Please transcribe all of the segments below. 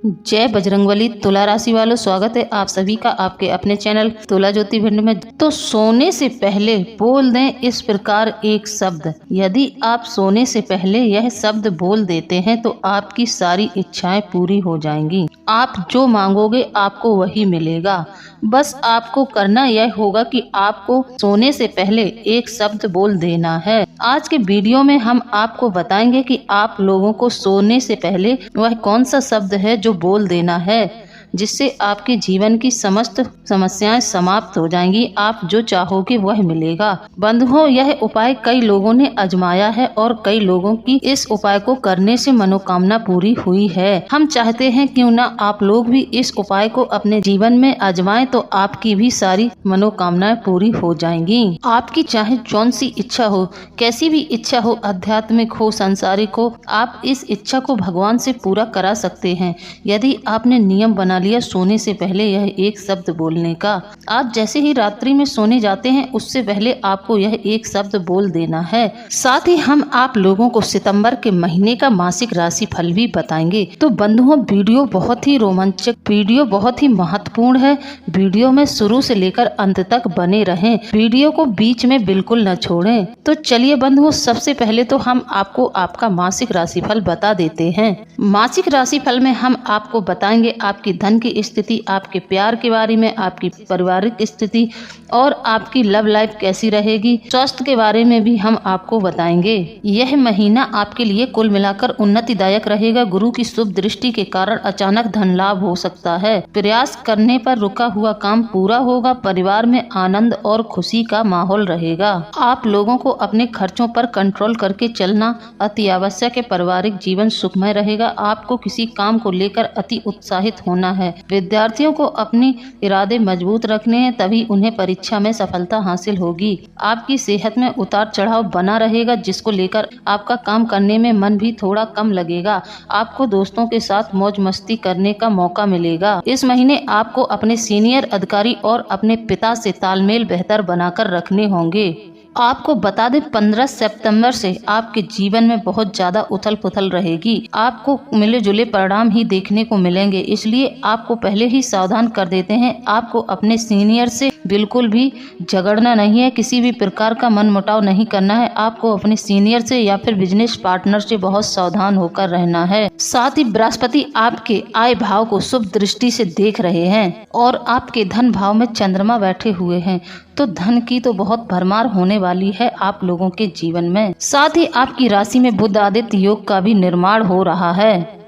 जय बजरंगबली। तुला राशि वालों, स्वागत है आप सभी का आपके अपने चैनल तुला ज्योति भिंड में। तो सोने से पहले बोल दें इस प्रकार एक शब्द। यदि आप सोने से पहले यह शब्द बोल देते हैं तो आपकी सारी इच्छाएं पूरी हो जाएंगी। आप जो मांगोगे आपको वही मिलेगा। बस आपको करना यह होगा कि आपको सोने से पहले एक शब्द बोल देना है। आज के वीडियो में हम आपको बताएंगे कि आप लोगों को सोने से पहले वह कौन सा शब्द है जो बोल देना है, जिससे आपके जीवन की समस्त समस्याएं समाप्त हो जाएंगी। आप जो चाहोगे वह मिलेगा। बंधुओं, यह उपाय कई लोगों ने आजमाया है और कई लोगों की इस उपाय को करने से मनोकामना पूरी हुई है। हम चाहते हैं क्यों ना आप लोग भी इस उपाय को अपने जीवन में आजमाएं तो आपकी भी सारी मनोकामनाएं पूरी हो जाएंगी। आपकी चाहे कौन सी इच्छा हो, कैसी भी इच्छा हो, आध्यात्मिक हो, सांसारिक हो, आप इस इच्छा को भगवान से पूरा करा सकते हैं यदि आपने नियम बना लिया सोने से पहले यह एक शब्द बोलने का। आप जैसे ही रात्रि में सोने जाते हैं उससे पहले आपको यह एक शब्द बोल देना है। साथ ही हम आप लोगों को सितंबर के महीने का मासिक राशि फल भी बताएंगे। तो बंधुओं, वीडियो बहुत ही रोमांचक, वीडियो बहुत ही महत्वपूर्ण है। वीडियो में शुरू से लेकर अंत तक बने रहें, वीडियो को बीच में बिल्कुल न छोड़ें। तो चलिए बंधुओं, सबसे पहले तो हम आपको आपका मासिक राशिफल बता देते हैं। मासिक राशिफल में हम आपको बताएंगे आपकी धन की स्थिति, आपके प्यार के बारे में, आपकी पारिवारिक स्थिति और आपकी लव लाइफ कैसी रहेगी। स्वास्थ्य के बारे में भी हम आपको बताएंगे। यह महीना आपके लिए कुल मिलाकर उन्नतिदायक रहेगा। गुरु की शुभ दृष्टि के कारण अचानक धन लाभ हो सकता है। प्रयास करने पर रुका हुआ काम पूरा होगा। परिवार में आनंद और खुशी का माहौल रहेगा। आप लोगों को अपने खर्चों पर कंट्रोल करके चलना अति आवश्यक है। पारिवारिक जीवन सुखमय रहेगा। आपको किसी काम को लेकर अति उत्साहित होना है। विद्यार्थियों को अपने इरादे मजबूत रखने हैं, तभी उन्हें परीक्षा में सफलता हासिल होगी। आपकी सेहत में उतार चढ़ाव बना रहेगा, जिसको लेकर आपका काम करने में मन भी थोड़ा कम लगेगा। आपको दोस्तों के साथ मौज मस्ती करने का मौका मिलेगा। इस महीने आपको अपने सीनियर अधिकारी और अपने पिता से तालमेल बेहतर बनाकर रखने होंगे। आपको बता दें 15 सितंबर से आपके जीवन में बहुत ज्यादा उथल पुथल रहेगी। आपको मिले जुले परिणाम ही देखने को मिलेंगे, इसलिए आपको पहले ही सावधान कर देते हैं। आपको अपने सीनियर से बिल्कुल भी झगड़ना नहीं है, किसी भी प्रकार का मनमुटाव नहीं करना है। आपको अपने सीनियर से या फिर बिजनेस पार्टनर से बहुत सावधान होकर रहना है। साथ ही बृहस्पति आपके आय भाव को शुभ दृष्टि से देख रहे हैं और आपके धन भाव में चंद्रमा बैठे हुए हैं, तो धन की तो बहुत भरमार होने वाली है आप लोगों के जीवन में। साथ ही आपकी राशि में बुध आदित्य योग का भी निर्माण हो रहा है।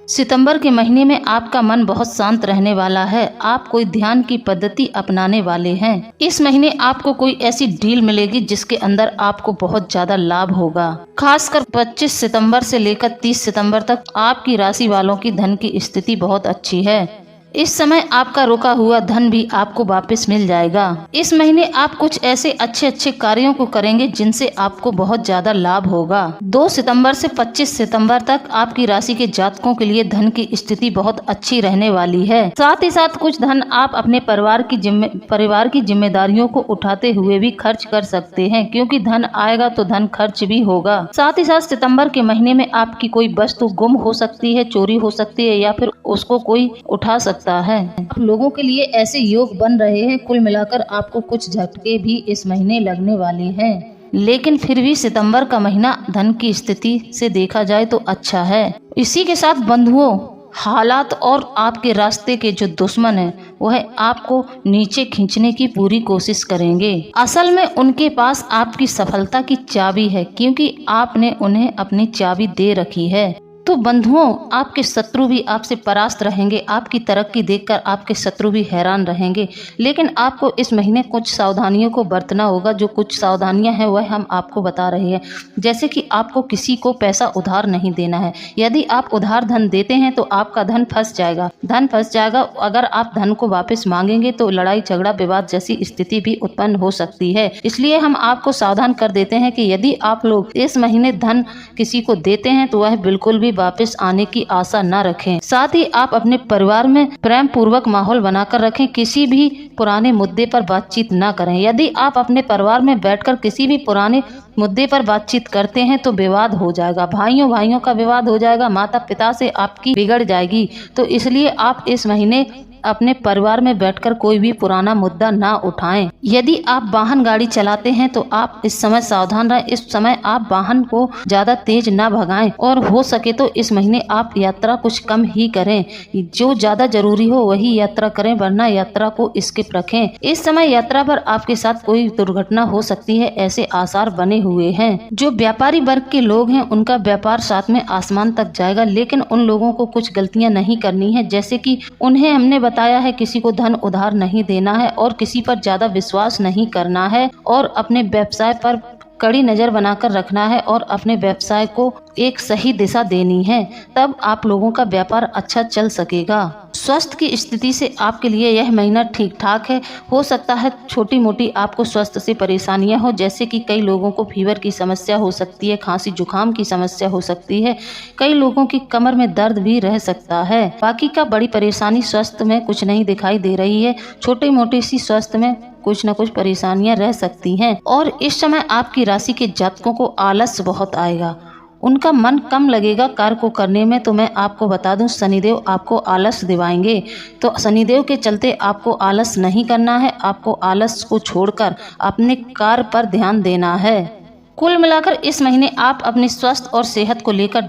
सितंबर के महीने में आपका मन बहुत शांत रहने वाला है। आप कोई ध्यान की पद्धति अपनाने वाले हैं। इस महीने आपको कोई ऐसी डील मिलेगी जिसके अंदर आपको बहुत ज्यादा लाभ होगा। खासकर 25 सितंबर से लेकर 30 सितंबर तक आपकी राशि वालों की धन की स्थिति बहुत अच्छी है। इस समय आपका रुका हुआ धन भी आपको वापस मिल जाएगा। इस महीने आप कुछ ऐसे अच्छे अच्छे कार्यों को करेंगे जिनसे आपको बहुत ज्यादा लाभ होगा। 2 सितंबर से 25 सितंबर तक आपकी राशि के जातकों के लिए धन की स्थिति बहुत अच्छी रहने वाली है। साथ ही साथ कुछ धन आप अपने परिवार की जिम्मेदारियों को उठाते हुए भी खर्च कर सकते हैं, क्योंकि धन आएगा तो धन खर्च भी होगा। साथ ही साथ सितंबर के महीने में आपकी कोई वस्तु गुम हो सकती है, चोरी हो सकती है या फिर उसको कोई उठा सकता है। आप लोगों के लिए ऐसे योग बन रहे हैं। कुल मिलाकर आपको कुछ झटके भी इस महीने लगने वाले हैं, लेकिन फिर भी सितंबर का महीना धन की स्थिति से देखा जाए तो अच्छा है। इसी के साथ बंधुओं, हालात और आपके रास्ते के जो दुश्मन हैं वह आपको नीचे खींचने की पूरी कोशिश करेंगे। असल में उनके पास आपकी सफलता की चाबी है, क्योंकि आपने उन्हें अपनी चाबी दे रखी है। तो बंधुओं, आपके शत्रु भी आपसे परास्त रहेंगे। आपकी तरक्की देखकर आपके शत्रु भी हैरान रहेंगे। लेकिन आपको इस महीने कुछ सावधानियों को बरतना होगा। जो कुछ सावधानियां हैं वह हम आपको बता रहे हैं। जैसे कि आपको किसी को पैसा उधार नहीं देना है। यदि आप उधार धन देते हैं तो आपका धन फंस जाएगा। अगर आप धन को वापस मांगेंगे तो लड़ाई झगड़ा विवाद जैसी स्थिति भी उत्पन्न हो सकती है। इसलिए हम आपको सावधान कर देते हैं कि यदि आप लोग इस महीने धन किसी को देते हैं तो वह बिल्कुल भी भी वापस आने की आशा न रखें। साथ ही आप अपने परिवार में प्रेम पूर्वक माहौल बनाकर रखें। किसी भी पुराने मुद्दे पर बातचीत न करें। यदि आप अपने परिवार में बैठकर किसी भी पुराने मुद्दे पर बातचीत करते हैं तो विवाद हो जाएगा, भाइयों का विवाद हो जाएगा, माता पिता से आपकी बिगड़ जाएगी। तो इसलिए आप इस महीने अपने परिवार में बैठकर कोई भी पुराना मुद्दा ना उठाएं। यदि आप वाहन गाड़ी चलाते हैं तो आप इस समय सावधान रहें। इस समय आप वाहन को ज्यादा तेज ना भगाएं और हो सके तो इस महीने आप यात्रा कुछ कम ही करें। जो ज्यादा जरूरी हो वही यात्रा करें, वरना यात्रा को स्किप रखें। इस समय यात्रा पर आपके साथ कोई दुर्घटना हो सकती है, ऐसे आसार बने हुए हैं। जो व्यापारी वर्ग के लोग हैं उनका व्यापार साथ में आसमान तक जाएगा, लेकिन उन लोगों को कुछ गलतियां नहीं करनी है, जैसे कि उन्हें हमने बताया है किसी को धन उधार नहीं देना है और किसी पर ज्यादा विश्वास नहीं करना है और अपने व्यवसाय पर कड़ी नजर बनाकर रखना है और अपने व्यवसाय को एक सही दिशा देनी है, तब आप लोगों का व्यापार अच्छा चल सकेगा। स्वास्थ्य की स्थिति से आपके लिए यह महीना ठीक ठाक है। हो सकता है छोटी मोटी आपको स्वास्थ्य से परेशानियां हो, जैसे कि कई लोगों को फीवर की समस्या हो सकती है, खांसी जुकाम की समस्या हो सकती है, कई लोगों की कमर में दर्द भी रह सकता है। बाकी का बड़ी परेशानी स्वास्थ्य में कुछ नहीं दिखाई दे रही है। छोटी मोटी सी स्वास्थ्य में कुछ न कुछ परेशानियां रह सकती हैं और इस समय आपकी राशि के जातकों को आलस बहुत आएगा, उनका मन कम लगेगा कार्य को करने में। तो मैं आपको बता दूं, शनिदेव आपको आलस दिवाएंगे, तो शनिदेव के चलते आपको आलस नहीं करना है। आपको आलस को छोड़कर अपने कार्य पर ध्यान देना है। कुल मिलाकर इस महीने आप अपने स्वास्थ्य और सेहत को लेकर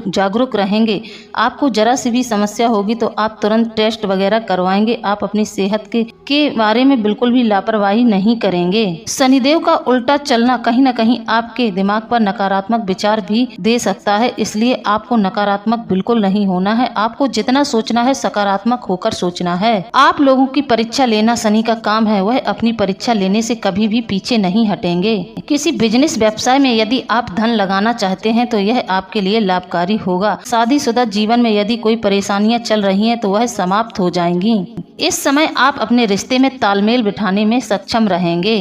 जागरूक रहेंगे। आपको जरा सी भी समस्या होगी तो आप तुरंत टेस्ट वगैरह करवाएंगे। आप अपनी सेहत के बारे में बिल्कुल भी लापरवाही नहीं करेंगे। शनिदेव का उल्टा चलना कहीं न कहीं आपके दिमाग पर नकारात्मक विचार भी दे सकता है, इसलिए आपको नकारात्मक बिल्कुल नहीं होना है। आपको जितना सोचना है सकारात्मक होकर सोचना है। आप लोगों की परीक्षा लेना शनि का काम है, वह अपनी परीक्षा लेने से कभी भी पीछे नहीं हटेंगे। किसी बिजनेस व्यवसाय में यदि आप धन लगाना चाहते हैं तो यह आपके लिए लाभकारी होगा। शादीशुदा जीवन में यदि कोई परेशानियां चल रही हैं तो वह समाप्त हो जाएंगी। इस समय आप अपने रिश्ते में तालमेल बिठाने में सक्षम रहेंगे।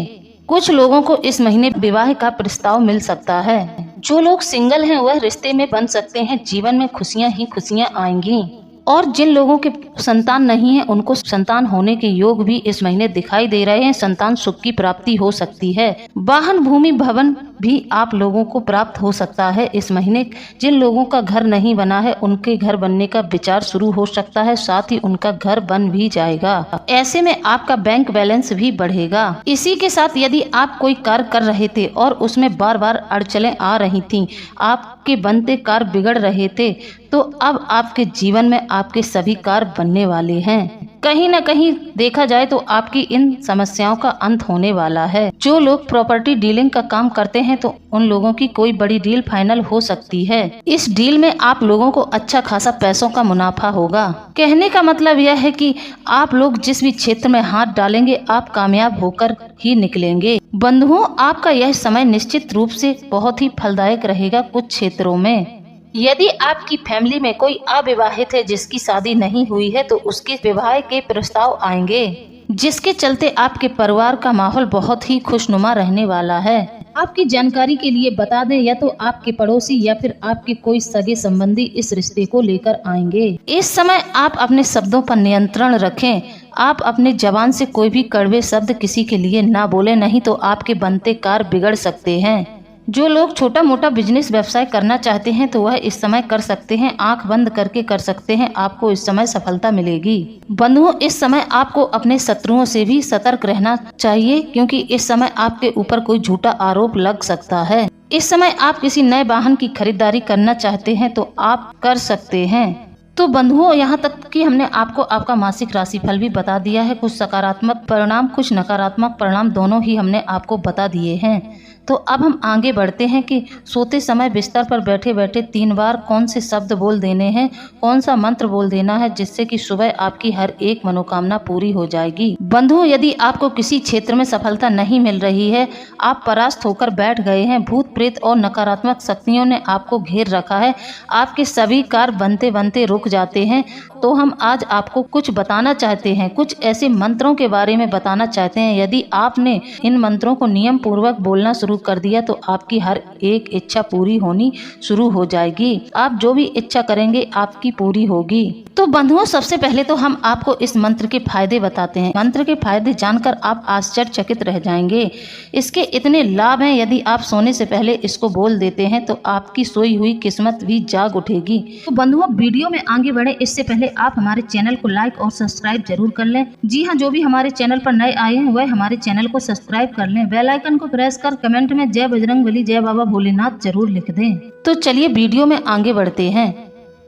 कुछ लोगों को इस महीने विवाह का प्रस्ताव मिल सकता है। जो लोग सिंगल हैं वह रिश्ते में बन सकते हैं। जीवन में खुशियां ही खुशियां आएंगी और जिन लोगों के संतान नहीं है उनको संतान होने के योग भी इस महीने दिखाई दे रहे हैं। संतान सुख की प्राप्ति हो सकती है। वाहन भूमि भवन भी आप लोगों को प्राप्त हो सकता है इस महीने। जिन लोगों का घर नहीं बना है उनके घर बनने का विचार शुरू हो सकता है, साथ ही उनका घर बन भी जाएगा। ऐसे में आपका बैंक बैलेंस भी बढ़ेगा। इसी के साथ यदि आप कोई कार्य कर रहे थे और उसमें बार बार अड़चनें आ रही थी, आपके बनते कार्य बिगड़ रहे थे, तो अब आपके जीवन में आपके सभी कार्य बनने वाले हैं। कहीं न कहीं देखा जाए तो आपकी इन समस्याओं का अंत होने वाला है। जो लोग प्रॉपर्टी डीलिंग का काम करते हैं तो उन लोगों की कोई बड़ी डील फाइनल हो सकती है। इस डील में आप लोगों को अच्छा खासा पैसों का मुनाफा होगा। कहने का मतलब यह है कि आप लोग जिस भी क्षेत्र में हाथ डालेंगे आप कामयाब होकर ही निकलेंगे। बंधुओं, आपका यह समय निश्चित रूप से बहुत ही फलदायक रहेगा। कुछ क्षेत्रों में यदि आपकी फैमिली में कोई अविवाहित है जिसकी शादी नहीं हुई है तो उसके विवाह के प्रस्ताव आएंगे, जिसके चलते आपके परिवार का माहौल बहुत ही खुशनुमा रहने वाला है। आपकी जानकारी के लिए बता दें, या तो आपके पड़ोसी या फिर आपके कोई सगे संबंधी इस रिश्ते को लेकर आएंगे। इस समय आप अपने शब्दों पर नियंत्रण रखें। आप अपने जबान से कोई भी कड़वे शब्द किसी के लिए ना बोले, नहीं तो आपके बनते कार्य बिगड़ सकते हैं। जो लोग छोटा मोटा बिजनेस व्यवसाय करना चाहते हैं तो वह इस समय कर सकते हैं। आंख बंद करके कर सकते हैं। आपको इस समय सफलता मिलेगी। बंधुओं, इस समय आपको अपने शत्रुओं से भी सतर्क रहना चाहिए, क्योंकि इस समय आपके ऊपर कोई झूठा आरोप लग सकता है। इस समय आप किसी नए वाहन की खरीदारी करना चाहते हैं तो आप कर सकते हैं। तो बंधुओं, यहाँ तक कि हमने आपको आपका मासिक राशिफल भी बता दिया है। कुछ सकारात्मक परिणाम, कुछ नकारात्मक परिणाम, दोनों ही हमने आपको बता दिए हैं। तो अब हम आगे बढ़ते हैं कि सोते समय बिस्तर पर बैठे बैठे 3 बार कौन से शब्द बोल देने हैं, कौन सा मंत्र बोल देना है, जिससे कि सुबह आपकी हर एक मनोकामना पूरी हो जाएगी। बंधुओं, यदि आपको किसी क्षेत्र में सफलता नहीं मिल रही है, आप परास्त होकर बैठ गए हैं, भूत प्रेत और नकारात्मक शक्तियों ने आपको घेर रखा है, आपके सभी कार्य बनते बनते रुक जाते हैं, तो हम आज आपको कुछ बताना चाहते हैं। कुछ ऐसे मंत्रों के बारे में बताना चाहते हैं। यदि आपने इन मंत्रों को नियम पूर्वक बोलना शुरू कर दिया तो आपकी हर एक इच्छा पूरी होनी शुरू हो जाएगी। आप जो भी इच्छा करेंगे आपकी पूरी होगी। तो बंधुओं, सबसे पहले तो हम आपको इस मंत्र के फायदे बताते हैं। मंत्र के फायदे जानकर आप आश्चर्यचकित रह जाएंगे। इसके इतने लाभ हैं, यदि आप सोने से पहले इसको बोल देते हैं तो आपकी सोई हुई किस्मत भी जाग उठेगी। तो बंधुओं, वीडियो में आगे बढ़े इससे पहले आप हमारे चैनल को लाइक और सब्सक्राइब जरूर कर लें। जी हाँ, जो भी हमारे चैनल पर नए आए हैं वह हमारे चैनल को सब्सक्राइब कर लें। बेल आइकन को प्रेस कर कमेंट में जय बजरंगबली जय बाबा भोलेनाथ जरूर लिख दें। तो चलिए वीडियो में आगे बढ़ते हैं।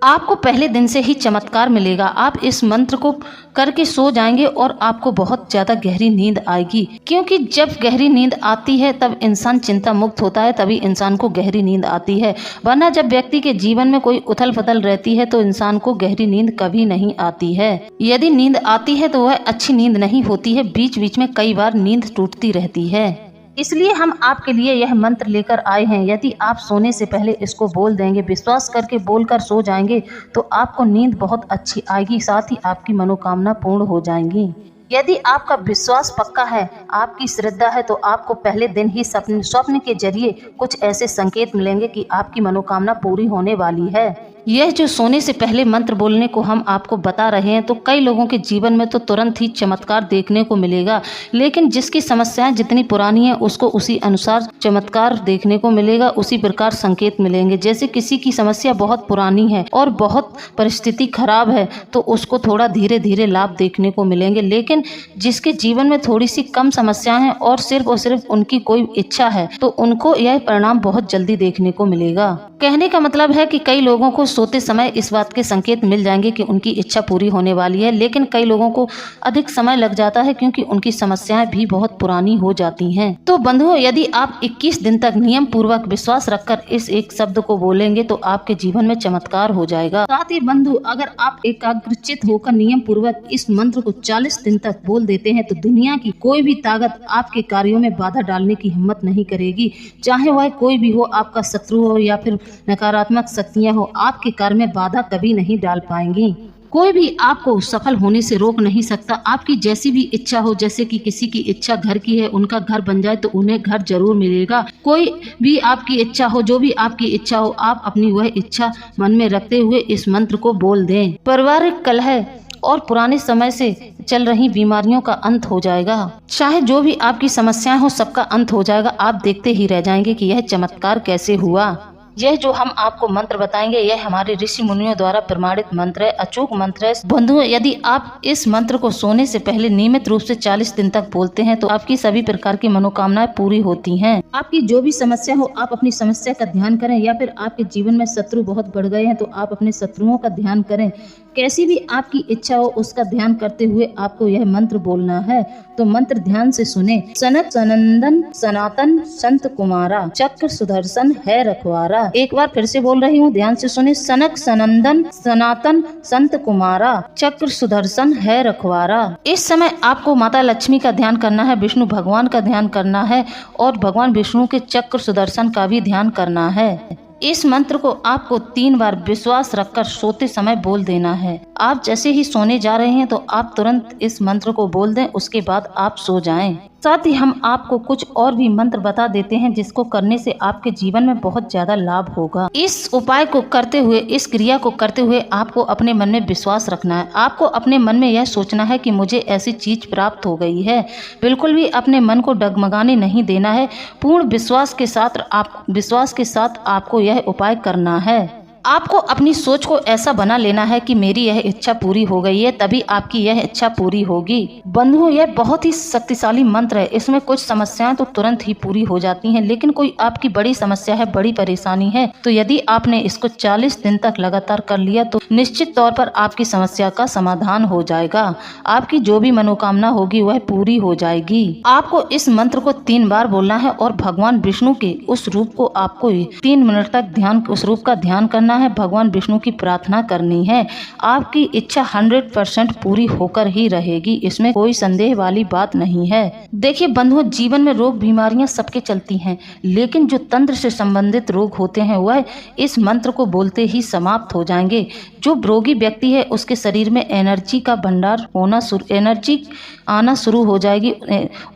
आपको पहले दिन से ही चमत्कार मिलेगा। आप इस मंत्र को करके सो जाएंगे और आपको बहुत ज्यादा गहरी नींद आएगी, क्योंकि जब गहरी नींद आती है तब इंसान चिंता मुक्त होता है, तभी इंसान को गहरी नींद आती है। वरना जब व्यक्ति के जीवन में कोई उथल पुथल रहती है तो इंसान को गहरी नींद कभी नहीं आती है। यदि नींद आती है तो वह अच्छी नींद नहीं होती है, बीच बीच में कई बार नींद टूटती रहती है। इसलिए हम आपके लिए यह मंत्र लेकर आए हैं। यदि आप सोने से पहले इसको बोल देंगे, विश्वास करके बोलकर सो जाएंगे तो आपको नींद बहुत अच्छी आएगी, साथ ही आपकी मनोकामना पूर्ण हो जाएंगी। यदि आपका विश्वास पक्का है, आपकी श्रद्धा है, तो आपको पहले दिन ही स्वप्न के जरिए कुछ ऐसे संकेत मिलेंगे कि आपकी मनोकामना पूरी होने वाली है। यह जो सोने से पहले मंत्र बोलने को हम आपको बता रहे हैं, तो कई लोगों के जीवन में तो तुरंत ही चमत्कार देखने को मिलेगा, लेकिन जिसकी समस्याएं जितनी पुरानी है उसको उसी अनुसार चमत्कार देखने को मिलेगा, उसी प्रकार संकेत मिलेंगे। जैसे किसी की समस्या बहुत पुरानी है और बहुत परिस्थिति खराब है तो उसको थोड़ा धीरे धीरे लाभ देखने को मिलेंगे, लेकिन जिसके जीवन में थोड़ी सी कम समस्याएं हैं और सिर्फ उनकी कोई इच्छा है तो उनको यह परिणाम बहुत जल्दी देखने को मिलेगा। कहने का मतलब है कि कई लोगों को सोते समय इस बात के संकेत मिल जाएंगे कि उनकी इच्छा पूरी होने वाली है, लेकिन कई लोगों को अधिक समय लग जाता है क्योंकि उनकी समस्याएं भी बहुत पुरानी हो जाती हैं। तो बंधुओं, यदि आप 21 दिन तक नियम पूर्वक विश्वास रखकर इस एक शब्द को बोलेंगे तो आपके जीवन में चमत्कार हो जाएगा। साथ ही बंधु, अगर आप एकाग्रचित होकर नियम पूर्वक इस मंत्र को 40 दिन तक बोल देते हैं तो दुनिया की कोई भी ताकत आपके कार्यों में बाधा डालने की हिम्मत नहीं करेगी। चाहे वह कोई भी हो, आपका शत्रु हो या फिर नकारात्मक शक्तियां हो, आपके कार्य में बाधा कभी नहीं डाल पाएंगी। कोई भी आपको सफल होने से रोक नहीं सकता। आपकी जैसी भी इच्छा हो, जैसे कि किसी की इच्छा घर की है, उनका घर बन जाए तो उन्हें घर जरूर मिलेगा। कोई भी आपकी इच्छा हो, जो भी आपकी इच्छा हो, आप अपनी वह इच्छा मन में रखते हुए इस मंत्र को बोल दें। पारिवारिक कलह और पुराने समय से चल रही बीमारियों का अंत हो जाएगा। चाहे जो भी आपकी समस्याएं हो, सबका अंत हो जाएगा। आप देखते ही रह जाएंगे कि यह चमत्कार कैसे हुआ। यह जो हम आपको मंत्र बताएंगे यह हमारे ऋषि मुनियों द्वारा प्रमाणित मंत्र है, अचूक मंत्र है। बंधुओं, यदि आप इस मंत्र को सोने से पहले नियमित रूप से 40 दिन तक बोलते हैं तो आपकी सभी प्रकार की मनोकामनाएं पूरी होती हैं। आपकी जो भी समस्या हो, आप अपनी समस्या का ध्यान करें, या फिर आपके जीवन में शत्रु बहुत बढ़ गए हैं तो आप अपने शत्रुओं का ध्यान करें। कैसी भी आपकी इच्छा हो उसका ध्यान करते हुए आपको यह मंत्र बोलना है। तो मंत्र ध्यान से सुने। सनक सनंदन सनातन संत कुमारा, चक्र सुदर्शन है रखवारा। एक बार फिर से बोल रही हूँ, ध्यान से सुने। सनक सनंदन सनातन संत कुमारा, चक्र सुदर्शन है रखवारा। इस समय आपको माता लक्ष्मी का ध्यान करना है, विष्णु भगवान का ध्यान करना है और भगवान विष्णु के चक्र सुदर्शन का भी ध्यान करना है। इस मंत्र को आपको 3 बार विश्वास रखकर सोते समय बोल देना है। आप जैसे ही सोने जा रहे हैं तो आप तुरंत इस मंत्र को बोल दें, उसके बाद आप सो जाएं। साथ ही हम आपको कुछ और भी मंत्र बता देते हैं जिसको करने से आपके जीवन में बहुत ज्यादा लाभ होगा। इस उपाय को करते हुए, इस क्रिया को करते हुए आपको अपने मन में विश्वास रखना है। आपको अपने मन में यह सोचना है कि मुझे ऐसी चीज प्राप्त हो गई है। बिल्कुल भी अपने मन को डगमगाने नहीं देना है। पूर्ण विश्वास के साथ आपको यह उपाय करना है। आपको अपनी सोच को ऐसा बना लेना है कि मेरी यह इच्छा पूरी हो गई है, तभी आपकी यह इच्छा पूरी होगी। बंधुओं, यह बहुत ही शक्तिशाली मंत्र है। इसमें कुछ समस्याएं तो तुरंत ही पूरी हो जाती हैं, लेकिन कोई आपकी बड़ी समस्या है, बड़ी परेशानी है, तो यदि आपने इसको 40 दिन तक लगातार कर लिया तो निश्चित तौर पर आपकी समस्या का समाधान हो जाएगा। आपकी जो भी मनोकामना होगी वह पूरी हो जाएगी। आपको इस मंत्र को 3 बार बोलना है और भगवान विष्णु के उस रूप को आपको 3 मिनट तक उस रूप का ध्यान करना करना है, भगवान विष्णु की प्रार्थना करनी है। आपकी इच्छा 100% पूरी होकर ही रहेगी, इसमें कोई संदेह वाली बात नहीं है। देखिए बंधुओं, जीवन में रोग बीमारियां सबके चलती हैं, लेकिन जो तंत्र से संबंधित रोग होते हैं वह इस मंत्र को बोलते ही समाप्त हो जाएंगे। जो रोगी व्यक्ति है उसके शरीर में एनर्जी का भंडार होना एनर्जी आना शुरू हो जाएगी,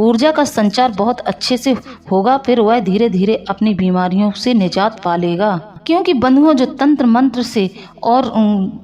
ऊर्जा का संचार बहुत अच्छे से होगा, फिर वह धीरे धीरे अपनी बीमारियों से निजात पा लेगा। क्योंकि बंधुओं, जो तंत्र मंत्र से और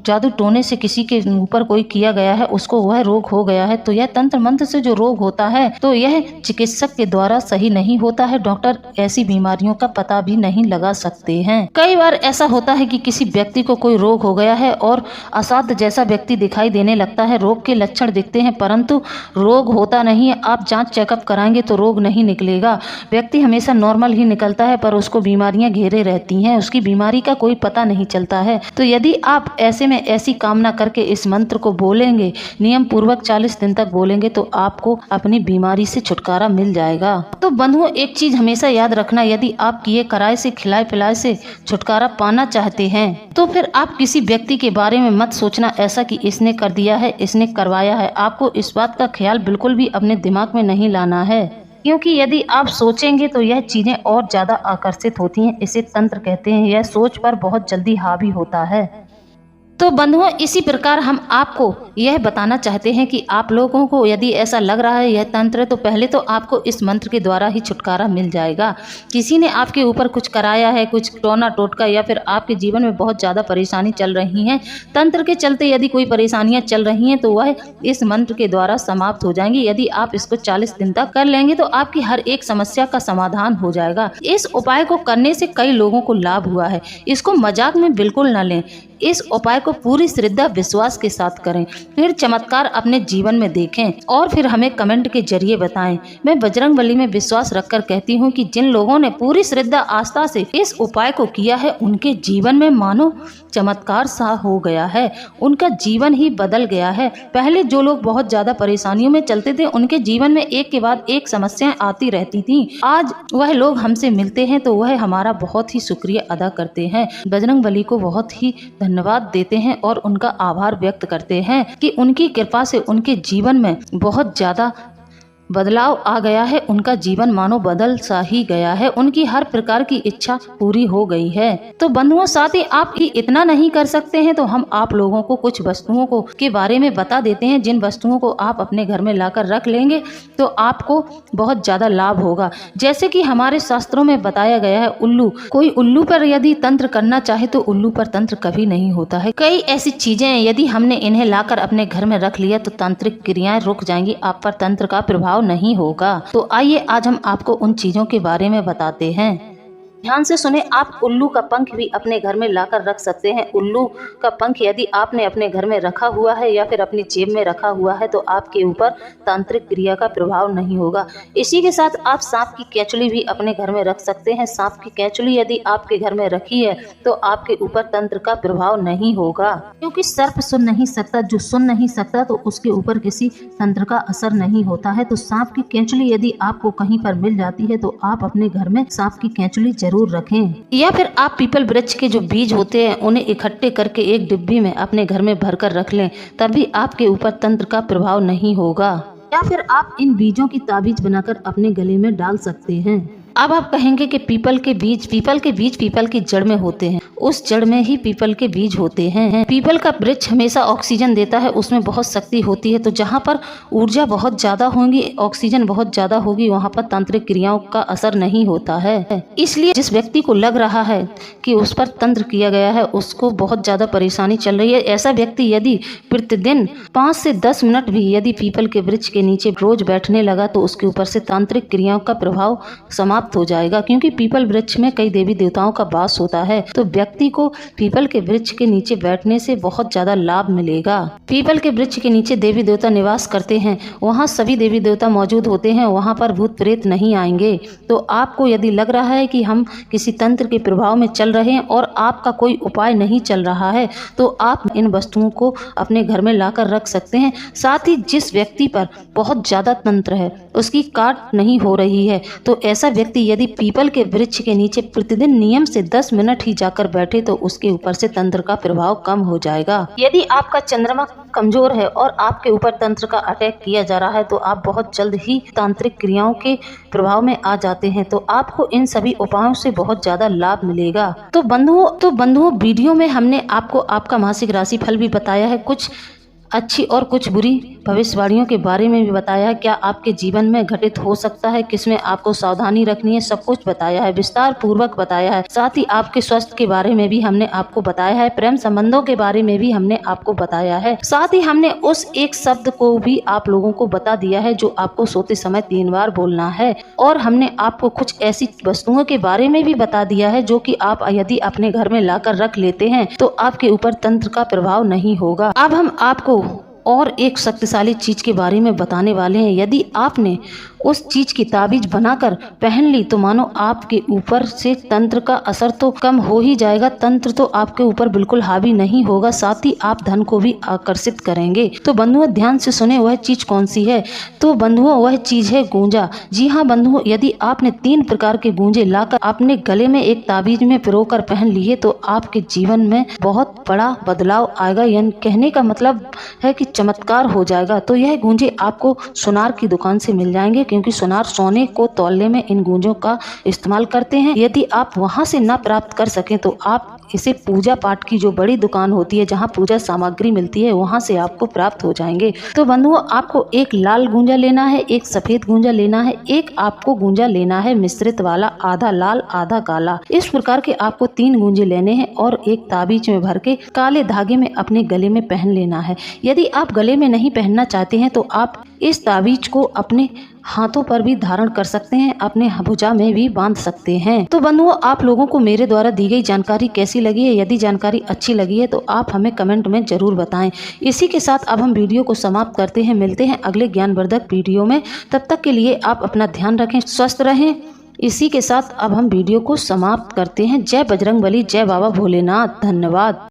जादू टोने से किसी के ऊपर कोई किया गया है उसको वह रोग हो गया है, तो यह तंत्र मंत्र से जो रोग होता है तो यह चिकित्सक के द्वारा सही नहीं होता है। डॉक्टर ऐसी बीमारियों का पता भी नहीं लगा सकते हैं। कई बार ऐसा होता है कि किसी व्यक्ति को कोई रोग हो गया है और असाध्य जैसा व्यक्ति दिखाई देने लगता है, रोग के लक्षण दिखते हैं परंतु रोग होता नहीं है। आप जांच चेकअप कराएंगे तो रोग नहीं निकलेगा, व्यक्ति हमेशा नॉर्मल ही निकलता है पर उसको बीमारियां घेरे रहती हैं, उसकी बीमारी का कोई पता नहीं चलता है। तो यदि आप ऐसे में ऐसी कामना करके इस मंत्र को बोलेंगे, नियम पूर्वक 40 दिन तक बोलेंगे, तो आपको अपनी बीमारी से छुटकारा मिल जाएगा। तो बंधुओं, एक चीज हमेशा याद रखना, यदि आप किए कराए से खिलाए पिलाए से छुटकारा पाना चाहते हैं तो फिर आप किसी व्यक्ति के बारे में मत सोचना ऐसा कि इसने कर दिया है, इसने करवाया है। आपको इस बात का ख्याल बिल्कुल भी अपने दिमाग में नहीं लाना है, क्योंकि यदि आप सोचेंगे तो यह चीजें और ज्यादा आकर्षित होती हैं। इसे तंत्र कहते हैं, यह सोच पर बहुत जल्दी हावी होता है। तो बंधुओं, इसी प्रकार हम आपको यह बताना चाहते हैं कि आप लोगों को यदि ऐसा लग रहा है यह तंत्र है, तो पहले तो आपको इस मंत्र के द्वारा ही छुटकारा मिल जाएगा। किसी ने आपके ऊपर कुछ कराया है, कुछ टोना टोटका, या फिर आपके जीवन में बहुत ज़्यादा परेशानी चल रही है, तंत्र के चलते यदि कोई परेशानियां चल रही हैं तो वह इस मंत्र के द्वारा समाप्त हो जाएंगी। यदि आप इसको 40 दिन तक कर लेंगे तो आपकी हर एक समस्या का समाधान हो जाएगा। इस उपाय को करने से कई लोगों को लाभ हुआ है, इसको मजाक में बिल्कुल न लें। इस उपाय को पूरी श्रद्धा विश्वास के साथ करें, फिर चमत्कार अपने जीवन में देखें और फिर हमें कमेंट के जरिए बताएं। मैं बजरंगबली में विश्वास रखकर कहती हूँ कि जिन लोगों ने पूरी श्रद्धा आस्था से इस उपाय को किया है उनके जीवन में मानो चमत्कार सा हो गया है, उनका जीवन ही बदल गया है। पहले जो लोग बहुत ज्यादा परेशानियों में चलते थे उनके जीवन में एक के बाद एक समस्याएं आती रहती थी, आज वह लोग हमसे मिलते हैं तो वह हमारा बहुत ही शुक्रिया अदा करते हैं, बजरंगबली को बहुत ही धन्यवाद देते हैं और उनका आभार व्यक्त करते हैं कि उनकी कृपा से उनके जीवन में बहुत ज्यादा बदलाव आ गया है, उनका जीवन मानो बदल सा ही गया है, उनकी हर प्रकार की इच्छा पूरी हो गई है। तो बंधुओं, साथ ही आप इतना नहीं कर सकते हैं तो हम आप लोगों को कुछ वस्तुओं को के बारे में बता देते हैं, जिन वस्तुओं को आप अपने घर में लाकर रख लेंगे तो आपको बहुत ज्यादा लाभ होगा। जैसे कि हमारे शास्त्रों में बताया गया है, उल्लू, कोई उल्लू पर यदि तंत्र करना चाहे तो उल्लू पर तंत्र कभी नहीं होता है। कई ऐसी चीजें हैं, यदि हमने इन्हें लाकर अपने घर में रख लिया तो तांत्रिक क्रियाएं रुक जाएंगी, आप पर तंत्र का प्रभाव नहीं होगा। तो आइए आज हम आपको उन चीजों के बारे में बताते हैं। ध्यान से सुने, आप उल्लू का पंख भी अपने घर में लाकर रख सकते हैं। उल्लू का पंख यदि आपने अपने घर में रखा हुआ है या फिर अपनी जेब में रखा हुआ है तो आपके ऊपर तांत्रिक क्रिया का प्रभाव नहीं होगा। इसी के साथ आप सांप की केंचुली भी अपने घर में रख सकते हैं। सांप की केंचुली यदि आपके घर में रखी है तो आपके ऊपर तंत्र का प्रभाव नहीं होगा, क्योंकि सर्प सुन नहीं सकता, जो सुन नहीं सकता तो उसके ऊपर किसी तंत्र का असर नहीं होता है। तो सांप की केंचुली यदि आपको कहीं पर मिल जाती है तो आप अपने घर में सांप की केंचुली जरूर रखें। या फिर आप पीपल वृक्ष के जो बीज होते हैं उन्हें इकट्ठे करके एक डिब्बी में अपने घर में भरकर रख लें, तभी आपके ऊपर तंत्र का प्रभाव नहीं होगा। या फिर आप इन बीजों की ताबीज बनाकर अपने गले में डाल सकते हैं। अब आप कहेंगे कि पीपल के बीज पीपल की जड़ में होते हैं, उस जड़ में ही पीपल के बीज होते हैं। पीपल का वृक्ष हमेशा ऑक्सीजन देता है, उसमें बहुत शक्ति होती है, तो जहाँ पर ऊर्जा बहुत ज्यादा होगी, ऑक्सीजन बहुत ज्यादा होगी, वहाँ पर तांत्रिक क्रियाओं का असर नहीं होता है। इसलिए जिस व्यक्ति को लग रहा है कि उस पर तंत्र किया गया है, उसको बहुत ज्यादा परेशानी चल रही है, ऐसा व्यक्ति यदि प्रतिदिन 5 से 10 मिनट भी यदि पीपल के वृक्ष के नीचे रोज बैठने लगा तो उसके ऊपर से तांत्रिक क्रियाओं का प्रभाव समाप्त हो जाएगा। क्योंकि पीपल वृक्ष में कई देवी देवताओं का वास होता है, तो व्यक्ति को पीपल के वृक्ष के नीचे बैठने से बहुत ज्यादा लाभ मिलेगा। पीपल के वृक्ष के नीचे देवी देवता निवास करते हैं, वहाँ सभी देवी देवता मौजूद होते हैं, वहाँ पर भूत प्रेत नहीं आएंगे। तो आपको यदि लग रहा है कि हम किसी तंत्र के प्रभाव में चल रहे हैं और आपका कोई उपाय नहीं चल रहा है तो आप इन वस्तुओं को अपने घर में लाकर रख सकते हैं। साथ ही जिस व्यक्ति पर बहुत ज्यादा तंत्र है, उसकी काट नहीं हो रही है, तो ऐसा व्यक्ति यदि पीपल के वृक्ष के नीचे प्रतिदिन नियम से 10 मिनट ही जाकर बैठे तो उसके ऊपर से तंत्र का प्रभाव कम हो जाएगा। यदि आपका चंद्रमा कमजोर है और आपके ऊपर तंत्र का अटैक किया जा रहा है तो आप बहुत जल्द ही तांत्रिक क्रियाओं के प्रभाव में आ जाते हैं, तो आपको इन सभी उपायों से बहुत ज्यादा लाभ मिलेगा। तो बंधुओं वीडियो में हमने आपको आपका मासिक राशि फल भी बताया है, कुछ अच्छी और कुछ बुरी भविष्यवाणियों के बारे में भी बताया है, क्या आपके जीवन में घटित हो सकता है, किसमें आपको सावधानी रखनी है, सब कुछ बताया है, विस्तार पूर्वक बताया है। साथ ही आपके स्वास्थ्य के बारे में भी हमने आपको बताया है, प्रेम संबंधों के बारे में भी हमने आपको बताया है। साथ ही हमने उस एक शब्द को भी आप लोगों को बता दिया है जो आपको सोते समय 3 बार बोलना है, और हमने आपको कुछ ऐसी वस्तुओं के बारे में भी बता दिया है जो कि आप यदि अपने घर में लाकर रख लेते हैं तो आपके ऊपर तंत्र का प्रभाव नहीं होगा। अब हम आपको और एक शक्तिशाली चीज के बारे में बताने वाले हैं। यदि आपने उस चीज की ताबीज बनाकर पहन ली तो मानो आपके ऊपर से तंत्र का असर तो कम हो ही जाएगा, तंत्र तो आपके ऊपर बिल्कुल हावी नहीं होगा, साथ ही आप धन को भी आकर्षित करेंगे। तो बंधुओं ध्यान से सुने, वह चीज कौन सी है? तो बंधुओं वह चीज है गूंजा। जी हाँ बंधुओं, यदि आपने 3 प्रकार के गूंजे लाकर अपने गले में एक ताबीज में पिरो कर पहन लिए तो आपके जीवन में बहुत बड़ा बदलाव आएगा, यानी कहने का मतलब है कि चमत्कार हो जाएगा। तो यह गूंजे आपको सुनार की दुकान से मिल जाएंगे, क्योंकि सुनार सोने को तौलने में इन गूंजों का इस्तेमाल करते हैं। यदि आप वहां से न प्राप्त कर सकें तो आप इसे पूजा पाठ की जो बड़ी दुकान होती है जहां पूजा सामग्री मिलती है वहां से आपको प्राप्त हो जाएंगे। तो बंधुओं आपको एक लाल गूंजा लेना है, एक सफेद गूंजा लेना है, एक आपको गूंजा लेना है मिश्रित वाला, आधा लाल आधा काला। इस प्रकार के आपको 3 गूंजे लेने हैं और एक ताबीज में भर के काले धागे में अपने गले में पहन लेना है। यदि आप गले में नहीं पहनना चाहते हैं तो आप इस ताबीज को अपने हाथों पर भी धारण कर सकते हैं, अपने भुजा में भी बांध सकते हैं। तो बंधुओं आप लोगों को मेरे द्वारा दी गई जानकारी कैसी लगी है? यदि जानकारी अच्छी लगी है तो आप हमें कमेंट में जरूर बताएं। इसी के साथ अब हम वीडियो को समाप्त करते हैं, मिलते हैं अगले ज्ञानवर्धक वीडियो में। तब तक के लिए आप अपना ध्यान रखें, स्वस्थ रहें। इसी के साथ अब हम वीडियो को समाप्त करते हैं। जय बजरंगबली, जय बाबा भोलेनाथ, धन्यवाद।